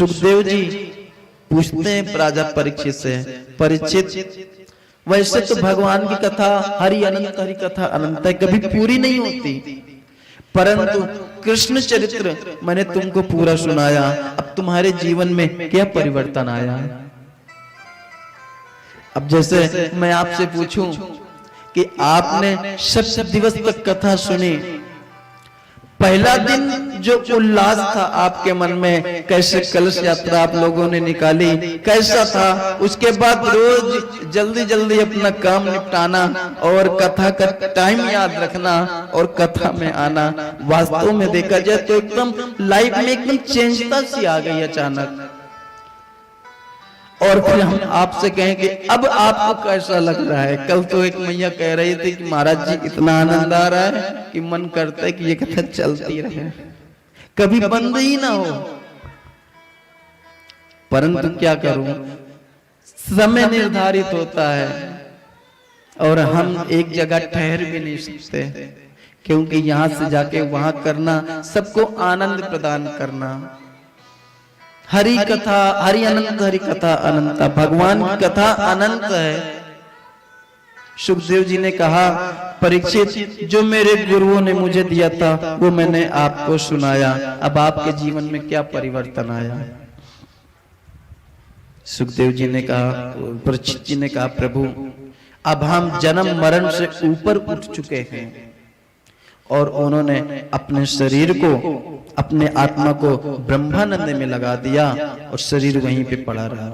सुखदेव जी पूछते हैं राजा परीक्षित से, परीक्षित वैसे तो भगवान की कथा हरि अनंत, हरि कथा अनंत है, कभी पूरी नहीं होती, परंतु कृष्ण चरित्र मैंने तुमको पूरा सुनाया, अब तुम्हारे जीवन में क्या परिवर्तन आया है? अब जैसे मैं आपसे पूछूं कि आपने सब दिवस तक कथा सुनी, पहला दिन जो उल्लास था आपके मन में, कैसे कलश यात्रा आप लोगों ने निकाली, कैसा था? उसके बाद रोज जल्दी जल्दी अपना काम निपटाना और कथा का टाइम याद रखना और कथा में आना, वास्तव में देखा जाए तो एकदम लाइफ में एकदम चेंजता सी आ गई अचानक। और फिर हम आपसे कहें कि अब आपको कैसा लग रहा है? कल तो एक मैया कह रही थी कि महाराज जी इतना आनंद आ रहा है कि मन करता है कि ये कथा चलती रहे, कभी बंद ही ना हो, परंतु क्या करूं, समय निर्धारित होता है और हम एक जगह ठहर भी नहीं सकते, क्योंकि यहां से जाके वहां करना, सबको आनंद प्रदान करना। हरि कथा हरि अनंत, हरि कथा अनंत, भगवान की कथा अनंत है। सुखदेव जी ने कहा, परीक्षित जो मेरे गुरुओं ने मुझे दिया था वो मैंने आपको सुनाया, अब आपके जीवन में क्या परिवर्तन आया? सुखदेव जी ने कहा, परीक्षित जी ने कहा, प्रभु अब हम जन्म मरण से ऊपर उठ चुके हैं और उन्होंने अपने शरीर को, अपने आत्मा को ब्रह्मानंद में लगा दिया और शरीर वहीं पे पड़ा रहा।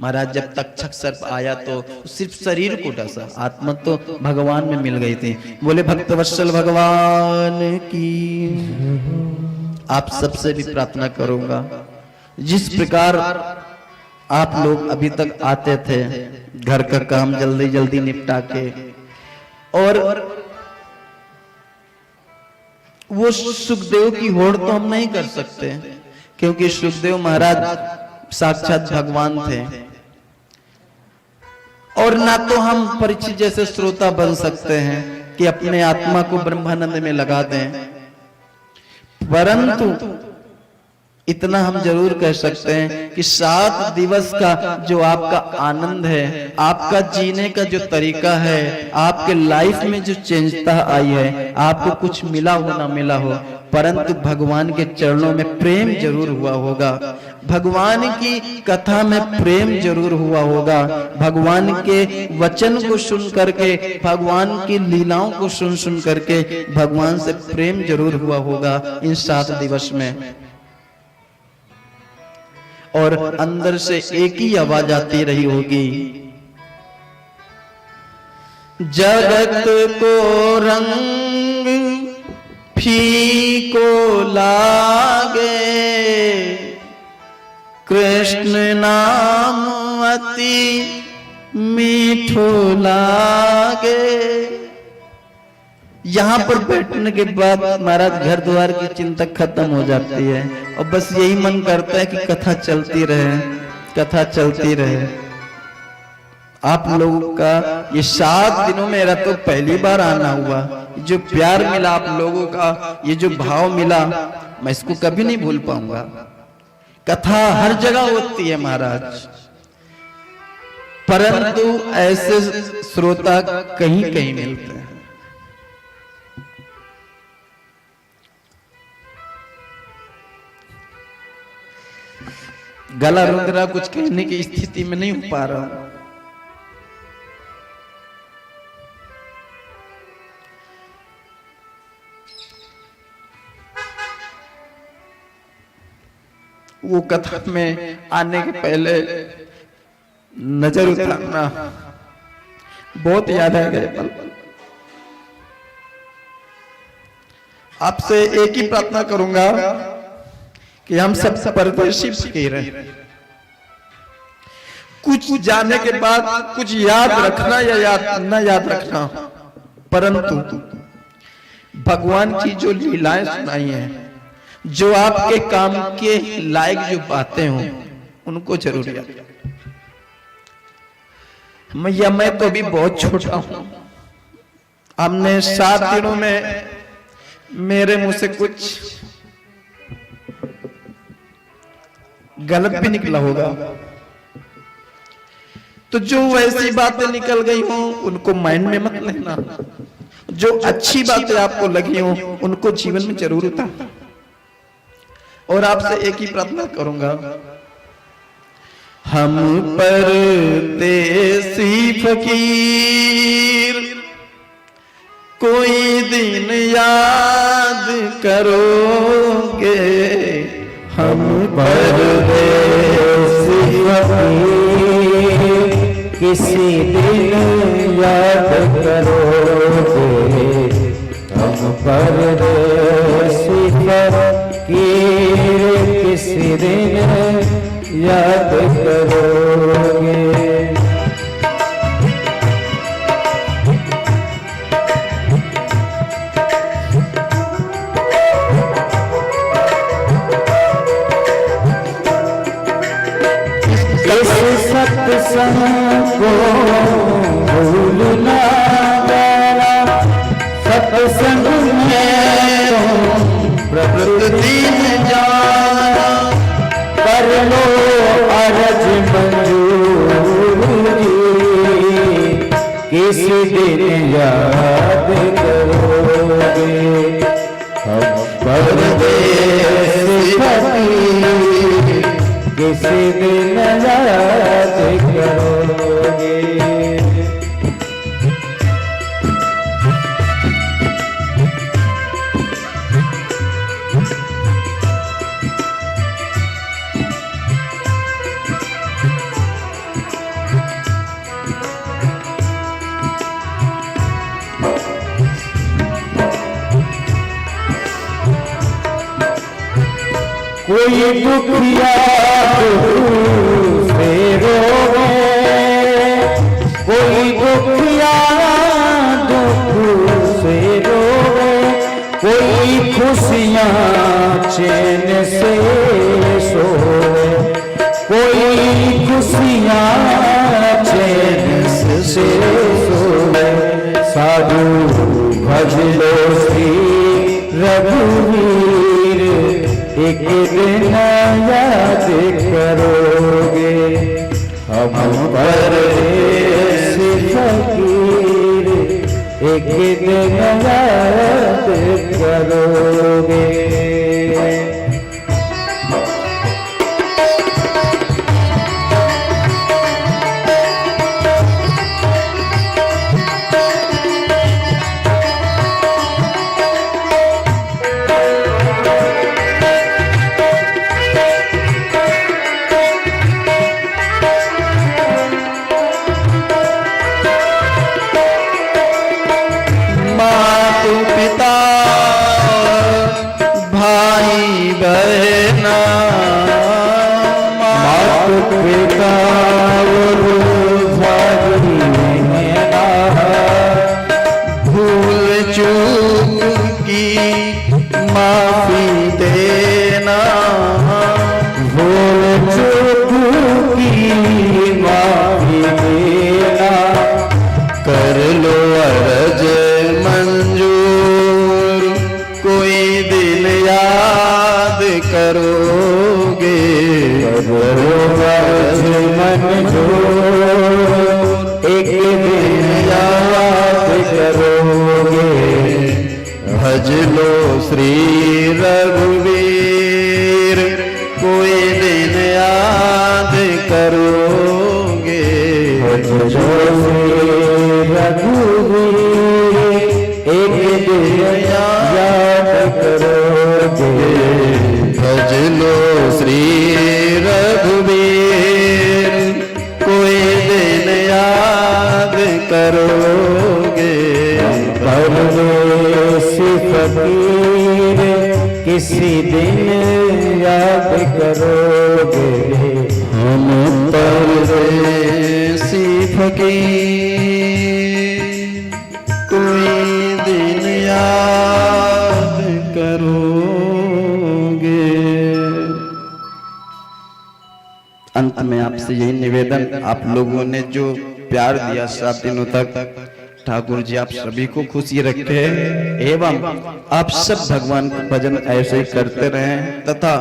महाराज जब तक्षक सर्प आया तो सिर्फ शरीर को डसा, आत्मा तो भगवान में मिल गई थी। बोले भक्तवत्सल भगवान की। आप सबसे भी प्रार्थना करूंगा, जिस प्रकार आप लोग अभी तक आते थे घर का काम जल्दी जल्दी निपटा के, और वो सुखदेव की होड़ तो हम नहीं कर सकते, क्योंकि सुखदेव महाराज साक्षात भगवान थे, और ना तो हम परीक्षित जैसे श्रोता बन सकते हैं कि अपने आत्मा को ब्रह्मानंद में लगा दें, परंतु इतना हम जरूर कह सकते हैं कि 7 दिवस का जो आपका आनंद है, आपका जीने का जो तरीका है, आपके लाइफ में जो चेंजता आई है, आपको कुछ मिला हो ना मिला हो, परंतु भगवान के चरणों में प्रेम जरूर हुआ होगा, भगवान की कथा में प्रेम जरूर हुआ होगा, भगवान के वचन को सुन करके, भगवान की लीलाओं को सुन सुन करके भगवान से प्रेम जरूर हुआ होगा इन 7 दिवस में। और अंदर से एक ही आवाज आती रही होगी, जगत को रंग फीको लागे, कृष्ण नाम अति मीठो लागे। यहाँ पर बैठने के बाद महाराज घर द्वार की चिंता खत्म हो जाती है और बस यही मन करता है कि कथा चलती रहे, कथा चलती रहे। आप लोगों का ये 7 दिनों में मेरा तो पहली बार आना हुआ, जो प्यार मिला आप लोगों का, ये जो भाव मिला, मैं इसको कभी नहीं भूल पाऊंगा। कथा हर जगह होती है महाराज, परंतु ऐसे श्रोता कहीं कहीं मिलते हैं। गला रुंध रहा, कुछ कहने की स्थिति में नहीं हो पा रहा हूं। वो कथा में आने के पहले नजर उतारना बहुत याद आ गए पल। आपसे एक ही प्रार्थना करूंगा कि हम सब परदेशी फकीर हैं, कुछ जाने के बाद कुछ याद रखना या याद न याद रखना, परंतु भगवान की जो लीलाएं सुनाई हैं, जो आपके काम के लायक जो बातें हों, उनको जरूर याद। मैं तो अभी बहुत छोटा हूं, हमने 7 दिनों में मेरे मुंह से कुछ गलत भी निकला होगा। तो जो वैसी बातें निकल गई हो उनको माइंड में मत लेना, जो अच्छी बातें आपको लगी हो उनको जीवन में जरूर उतारना। और आपसे एक ही प्रार्थना करूंगा, हम परदेसी फकीर कोई दिन याद करोगे, हम परदेसी फकीर किसी दिन याद करोगे, हम परदेसी फकीर किसी दिन याद करोगे। सत्संग को भूलना गया, सत्संग में प्रतिदिन जाना, कर लो अरज मंजूरी, किसी दिन याद करोगे, हम परदेसी फकीर किसी दिन याद करोगे। कोई दुखिया से रोवे, कोई दुखिया दुख से रोवे, कोई खुशियाँ चैन से सोए, कोई खुशियाँ चैन से सोए, साधु भज लो श्री रघुवीर, एक दिन याद करोगे, हम परदेसी फकीर एक दिन याद करोगे। भज लो श्री रघुवीर कोई दिन याद करोगे। भज लो श्री रघुवीर एक दिन याद करोगे। भज लो श्री रघुवीर कोई दिन याद करोगे। परदेसी फकीर किसी दिन याद करोगे। हम परदेसी फकीर कोई दिन याद करोगे। अंत में आपसे यही निवेदन, आप लोगों ने जो प्यार दिया 7 दिनों तक, ठाकुर जी आप सभी को खुशी रखे एवं आप सब भगवान का भजन ऐसे ही करते रहें तथा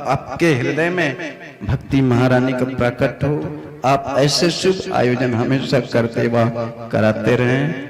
आपके हृदय में भक्ति महारानी का प्रकट हो। आप ऐसे शुभ आयोजन हमेशा करते व कराते रहें।